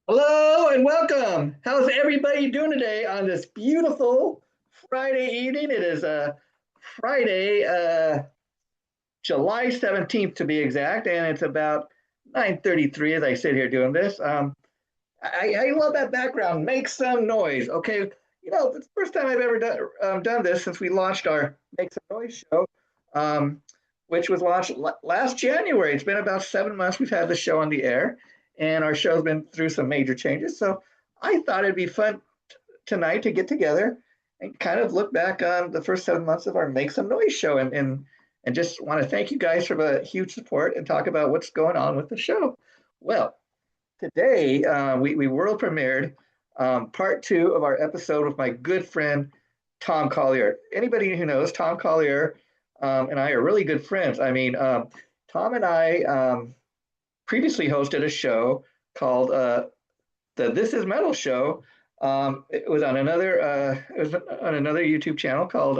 Hello and welcome. How's everybody doing today on this beautiful Friday evening? It is Friday, July 17th to be exact, and it's about 9:33 as I sit here doing this. I love that background. Make some noise. Okay, it's the first time I've ever done this since we launched our Make Some Noise show, um, which was launched last January. It's been about 7 months we've had the show on the air, and our show's been through some major changes. So I thought it'd be fun tonight to get together and kind of look back on the first 7 months of our Make Some Noise show and just want to thank you guys for the huge support and talk about what's going on with the show. Well, today, we world premiered part two of our episode with my good friend Tom Collier. Anybody who knows Tom Collier and I are really good friends. I mean, Tom and I previously hosted a show called the This Is Metal show. It was on another YouTube channel called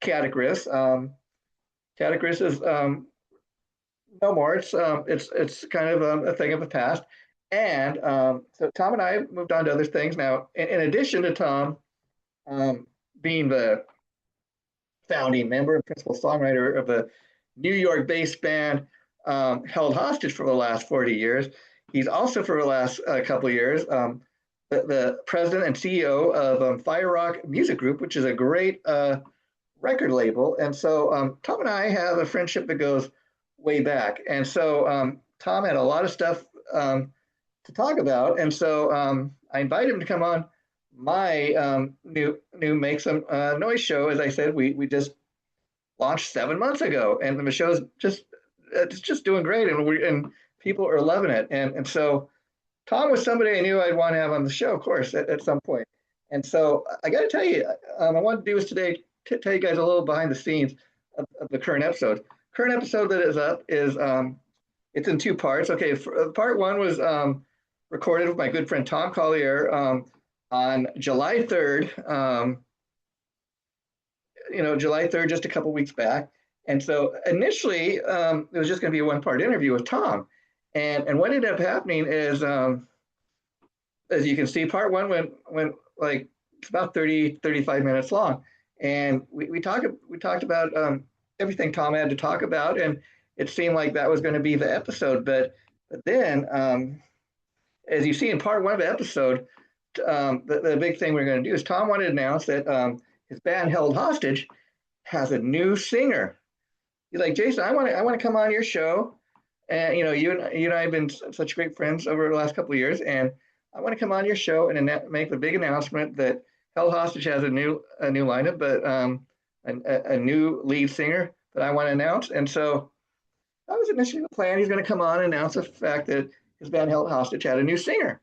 Catacris. Catacris is no more. It's kind of a thing of the past. And so Tom and I moved on to other things now. In addition to Tom being the founding member and principal songwriter of the New York-based band Held Hostage for the last 40 years, he's also for the last couple of years the president and CEO of JRock Music Group, which is a great record label. And so Tom and I have a friendship that goes way back. And so Tom had a lot of stuff to talk about. And so I invited him to come on my new Make Some Noise show. As I said, we just launched 7 months ago, and the show's just doing great, and people are loving it. And so Tom was somebody I knew I'd want to have on the show, of course, at some point. And so I got to tell you, I wanted to do this today to tell you guys a little behind the scenes of the current episode. Current episode that is up is it's in two parts. Okay, part one was recorded with my good friend Tom Collier on July 3rd. July 3rd, just a couple weeks back. And so initially, it was just going to be a one-part interview with Tom. And what ended up happening is, as you can see, part one went like it's about 35 minutes long. And we talked about everything Tom had to talk about, and it seemed like that was going to be the episode. But then, as you see in part one of the episode, the big thing we're going to do is Tom wanted to announce that his band Held Hostage has a new singer. He's like, Jason, I want to come on your show, and you and I have been such great friends over the last couple of years, and I want to come on your show and make the big announcement that Held Hostage has a new lineup, but a new lead singer that I want to announce. And so that was initially the plan. He's going to come on and announce the fact that his band Held Hostage had a new singer.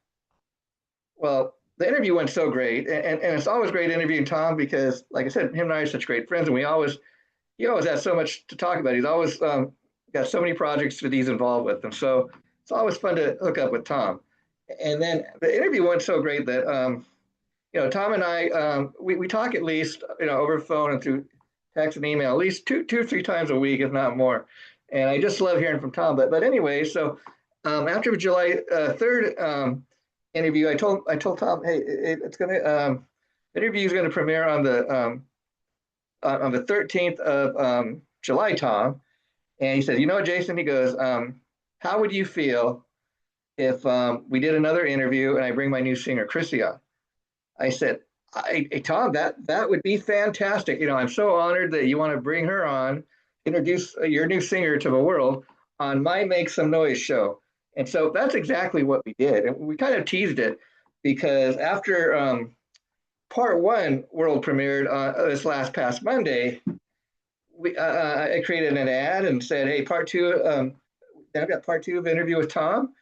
Well, the interview went so great, and it's always great interviewing Tom because, like I said, him and I are such great friends, and he always has so much to talk about. He's always got so many projects that he's involved with, and so it's always fun to hook up with Tom. And then the interview went so great that Tom and I we talk at least over the phone and through text and email at least two or three times a week, if not more. And I just love hearing from Tom. But anyway, so after July 3rd interview, I told Tom, hey, it's gonna the interview is gonna premiere on the 13th of July, Tom. And he said, Jason, he goes, how would you feel if we did another interview and I bring my new singer, Chrissy, on? I said, hey, Tom, that would be fantastic. I'm so honored that you want to bring her on, introduce your new singer to the world on my Make Some Noise show. And so that's exactly what we did. And we kind of teased it because after part one world premiered this past Monday, I created an ad and said, hey, part two, I've got part two of interview with Tom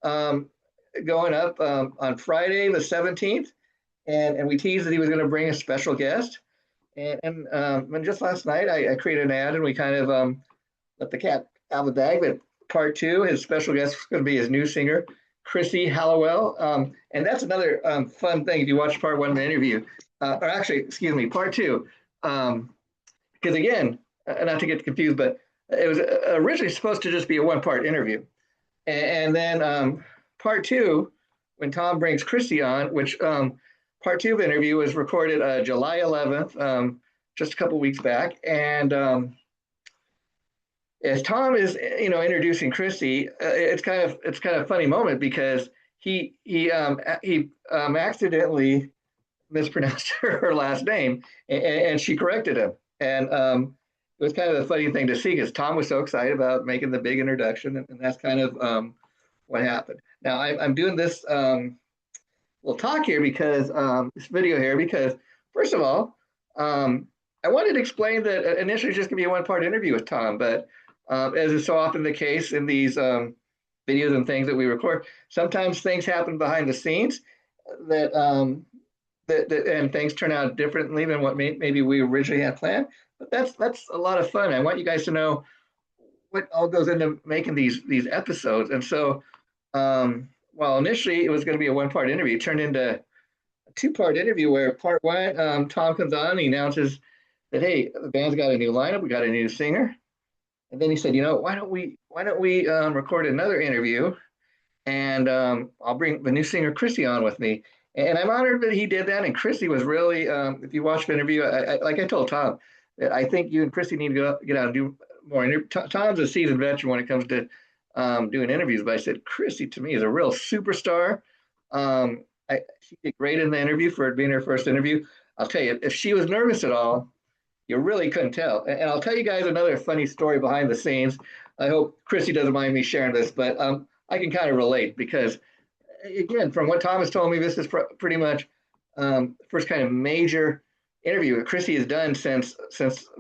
going up on Friday the 17th. And we teased that he was going to bring a special guest. And just last night, I created an ad and we kind of let the cat out of the bag. But part two, his special guest is going to be his new singer, Chrissy Hallowell. And that's another fun thing if you watch part one of the interview. Or actually, excuse me, part two. Because again, not to get confused, but it was originally supposed to just be a one-part interview. And then part two when Tom brings Chrissy on, which part two of the interview was recorded July 11th, just a couple weeks back. And as Tom is, introducing Chrissy, it's kind of a funny moment because he accidentally mispronounced her last name, and she corrected him. And it was kind of a funny thing to see because Tom was so excited about making the big introduction, and that's kind of what happened. Now I'm doing this little talk here because this video here because first of all, I wanted to explain that initially it's just gonna be a one-part interview with Tom, but as is so often the case in these videos and things that we record, sometimes things happen behind the scenes that and things turn out differently than what maybe we originally had planned. But that's a lot of fun. I want you guys to know what all goes into making these episodes. And so, while initially it was going to be a one-part interview, it turned into a two-part interview where part one, Tom comes on and he announces that, hey, the band's got a new lineup, we got a new singer. And then he said, why don't we record another interview, and I'll bring the new singer Chrissy on with me. And I'm honored that he did that. And Chrissy was really, if you watch the interview, like I told Tom, that I think you and Chrissy need to get out and do more interviews. Tom's a seasoned veteran when it comes to doing interviews, but I said Chrissy to me is a real superstar. She did great in the interview for it being her first interview. I'll tell you, if she was nervous at all, you really couldn't tell. And I'll tell you guys another funny story behind the scenes. I hope Chrissy doesn't mind me sharing this, but I can kind of relate because, again, from what Tom has told me, this is pretty much first kind of major interview that Chrissy has done since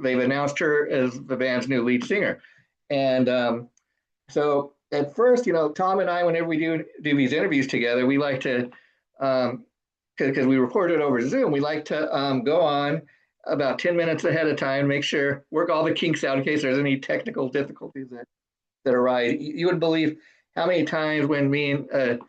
they've announced her as the band's new lead singer. And so at first, Tom and I, whenever we do these interviews together, we like to, because we record it over Zoom, we like to go on about 10 minutes ahead of time, make sure, work all the kinks out in case there's any technical difficulties that arise. You wouldn't believe how many times when me and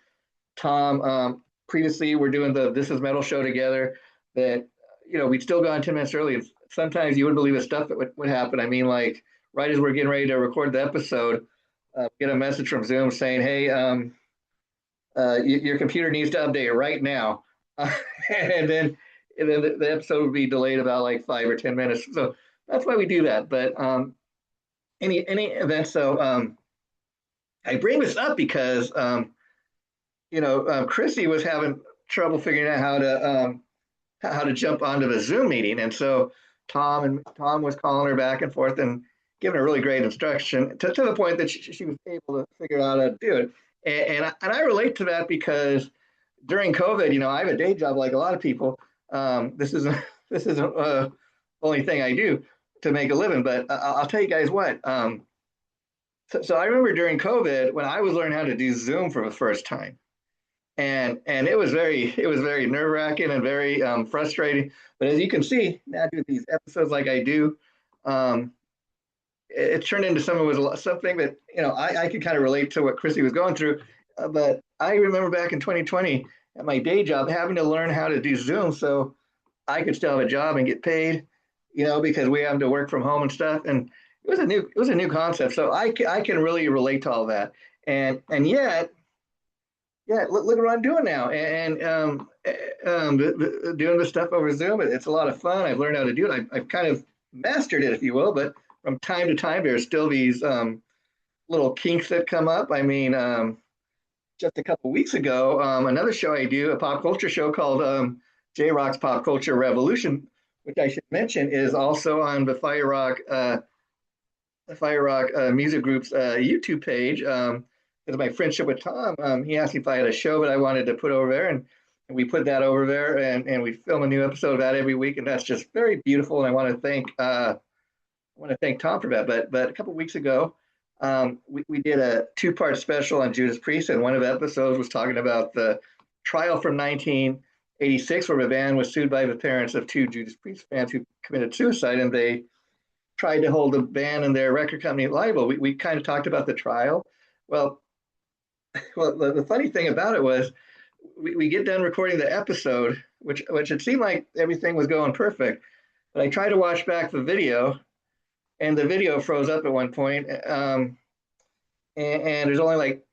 Tom previously were doing the This Is Metal show together that, we'd still go on 10 minutes early. Sometimes you wouldn't believe the stuff that would happen. I mean, like right as we're getting ready to record the episode, get a message from Zoom saying, hey, your computer needs to update right now. and then the episode would be delayed about like 5 or 10 minutes. So that's why we do that. But any event, so I bring this up because Chrissy was having trouble figuring out how to jump onto the Zoom meeting, and so Tom was calling her back and forth and giving her really great instruction to the point that she was able to figure out how to do it. And I relate to that because during COVID, I have a day job like a lot of people. This isn't the only thing I do to make a living, but I'll tell you guys what. So I remember during COVID when I was learning how to do Zoom for the first time, and it was very nerve-wracking and very frustrating. But as you can see now, doing these episodes like I do, it turned into something that I could kind of relate to what Chrissy was going through. But I remember back in 2020 at my day job having to learn how to do Zoom so I could still have a job and get paid, because we have to work from home and stuff. And it was a new concept. So I can really relate to all that. And yet, yeah, look at what I'm doing now. And doing the stuff over Zoom, it's a lot of fun. I've learned how to do it. I've kind of mastered it, if you will. But from time to time, there's still these little kinks that come up. I mean, just a couple weeks ago, another show I do, a pop culture show called JRock's Pop Culture Revolution, which I should mention is also on the Fire Rock Music Group's YouTube page. Because my friendship with Tom, he asked me if I had a show that I wanted to put over there, and we put that over there, and we film a new episode of that every week, and that's just very beautiful. And I want to thank Tom for that. But a couple weeks ago, we did a two-part special on Judas Priest, and one of the episodes was talking about the trial from 1986 where the band was sued by the parents of two Judas Priest fans who committed suicide, and they tried to hold the band and their record company liable. We kind of talked about the trial. Well, the funny thing about it was we get done recording the episode, which it seemed like everything was going perfect, but I tried to watch back the video, and the video froze up at one point, and there's only like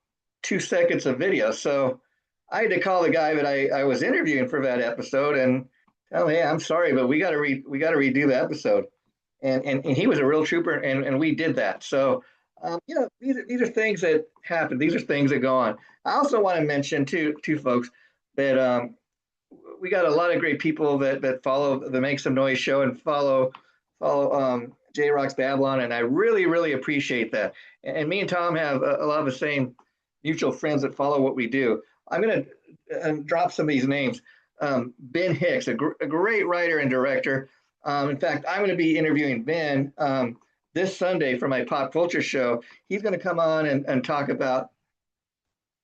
2 seconds of video. So I had to call the guy that I was interviewing for that episode and tell him, hey, I'm sorry, but we got to redo the episode. And he was a real trooper, and we did that. So, these are things that happen. These are things that go on. I also want to mention two folks that we got a lot of great people that follow the Make Some Noise show and follow JRock's Babylon, and I really appreciate that. And me and Tom have a lot of the same mutual friends that follow what we do. I'm going to drop some of these names. Ben Hicks, a great writer and director. In fact, I'm going to be interviewing Ben this Sunday for my pop culture show. He's going to come on and talk about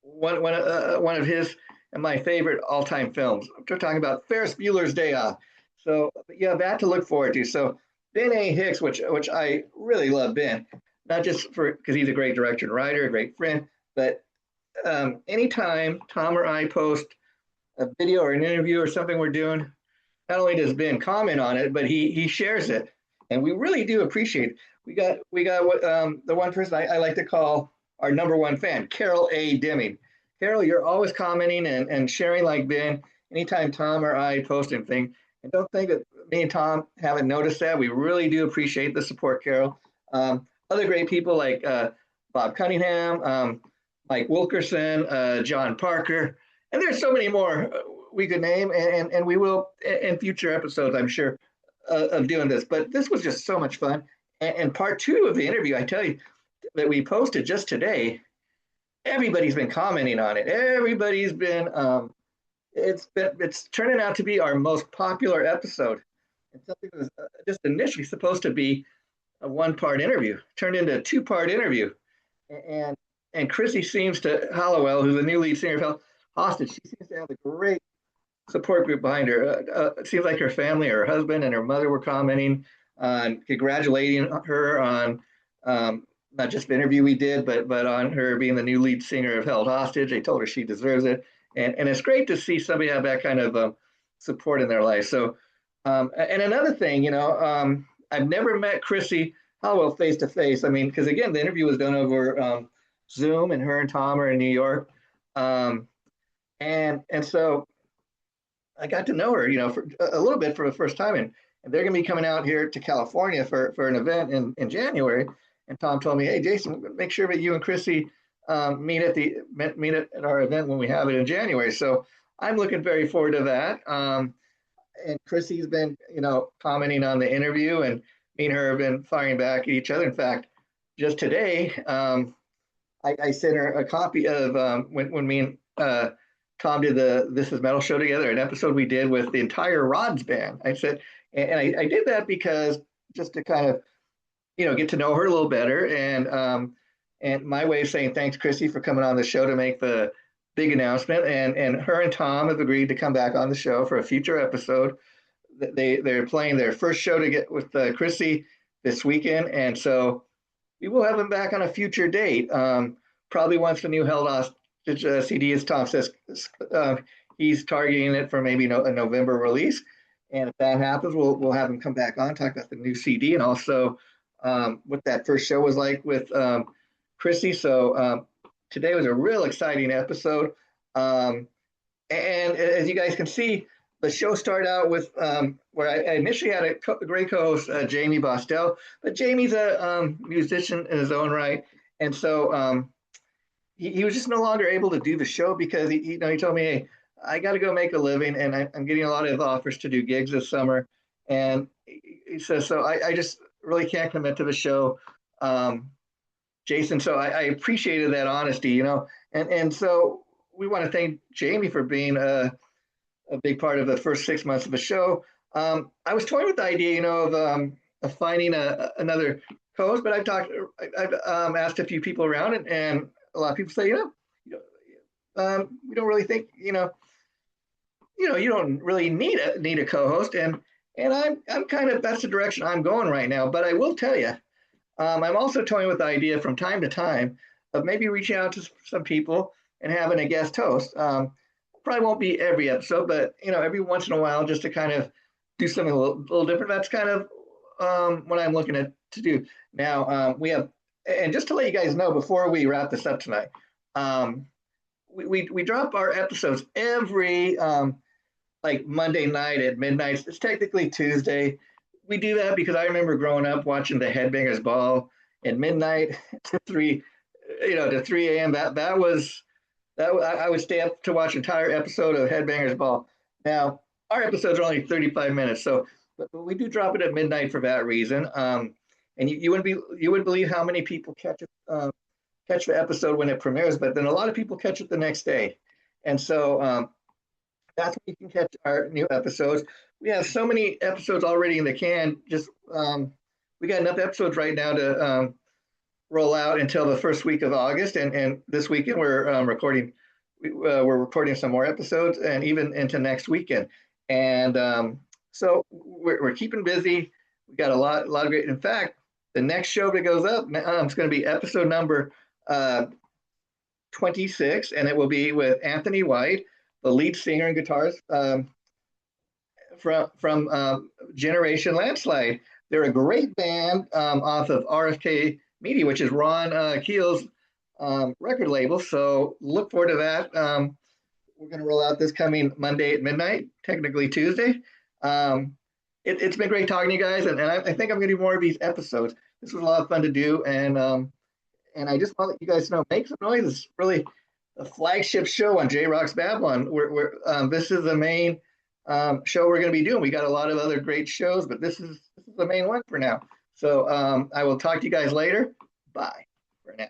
one of his and my favorite all-time films. We're talking about Ferris Bueller's Day Off. So yeah, that to look forward to. So Ben A. Hicks, which I really love Ben, not just for because he's a great director and writer, a great friend, but anytime Tom or I post a video or an interview or something we're doing, not only does Ben comment on it, but he shares it, and we really do appreciate it. We got the one person I like to call our number one fan, Carol A. Deming. Carol, you're always commenting and sharing like Ben. Anytime Tom or I post anything, and don't think that me and Tom haven't noticed that. We really do appreciate the support, Carol. Other great people like Bob Cunningham, Mike Wilkerson, John Parker, and there's so many more we could name, and we will in future episodes, I'm sure, of doing this. But this was just so much fun. And part two of the interview, I tell you, that we posted just today, everybody's been commenting on it. Everybody's been, it's turning out to be our most popular episode. And something that was just initially supposed to be a one-part interview turned into a two-part interview. And Chrissy seems to, Hollowell, who's the new lead singer of Held Hostage, she seems to have a great support group behind her. It seems like her family, her husband, and her mother were commenting on congratulating her on not just the interview we did, but on her being the new lead singer of Held Hostage. They told her she deserves it, and it's great to see somebody have that kind of support in their life. So, and another thing, I've never met Chrissy Hollowell face to face. I mean, because again, the interview was done over Zoom, and her and Tom are in New York, and so I got to know her, for a little bit for the first time, and they're going to be coming out here to California for an event in January. And Tom told me, hey, Jason, make sure that you and Chrissy meet at our event when we have it in January. So I'm looking very forward to that. And Chrissy's been, commenting on the interview, and me and her have been firing back at each other. In fact, just today, I sent her a copy of when me and Tom did the This Is Metal show together, an episode we did with the entire Rods band. I said, and I did that because just to kind of, get to know her a little better. And my way of saying thanks, Chrissy, for coming on the show to make the big announcement. And her and Tom have agreed to come back on the show for a future episode. They're playing their first show to get with Chrissy this weekend. And so we will have them back on a future date. Probably once the new Held Hostage CD, as Tom says, he's targeting it for maybe a November release. And if that happens, we'll have him come back on, talk about the new CD, and also what that first show was like with Chrissy. So today was a real exciting episode. And as you guys can see, the show started out with where I initially had a great co-host, Jamie Bostel, but Jamie's a musician in his own right. And so he was just no longer able to do the show because he told me, hey, I got to go make a living, and I'm getting a lot of offers to do gigs this summer. And he says, so I just really can't commit to the show, Jason. So I appreciated that honesty, and so we want to thank Jamie for being a big part of the first 6 months of the show. I was toying with the idea, of finding another co-host, but I've asked a few people around, and a lot of people say, we don't really think, you don't really need a co-host, and I'm kind of, that's the direction I'm going right now. But I will tell you, I'm also toying with the idea from time to time of maybe reaching out to some people and having a guest host. Probably won't be every episode, but every once in a while, just to kind of do something a little different. That's kind of what I'm looking to do now. We have, and just to let you guys know before we wrap this up tonight, we drop our episodes every like Monday night at midnight. It's technically Tuesday. We do that because I remember growing up watching the Headbangers Ball at midnight to 3 a.m. That was I would stay up to watch an entire episode of Headbangers Ball. Now our episodes are only 35 minutes, so but we do drop it at midnight for that reason. And you wouldn't believe how many people catch the episode when it premieres, but then a lot of people catch it the next day, and so that's when you can catch our new episodes. We have so many episodes already in the can. Just we got enough episodes right now to roll out until the first week of August, and this weekend we're recording some more episodes, and even into next weekend. And so we're keeping busy. We got a lot of great. In fact, the next show that goes up is going to be episode number 26, and it will be with Anthony White, the lead singer and guitarist from Generation Landslide. They're a great band off of RFK Media, which is Ron Keel's record label. So look forward to that. We're going to roll out this coming Monday at midnight, technically Tuesday. It's been great talking to you guys, and I think I'm going to do more of these episodes. This was a lot of fun to do, and I just want to let you guys know, Make Some Noize is really a flagship show on JRock's Babylon. This is the main show we're going to be doing. We got a lot of other great shows, but this is the main one for now. So I will talk to you guys later. Bye for now.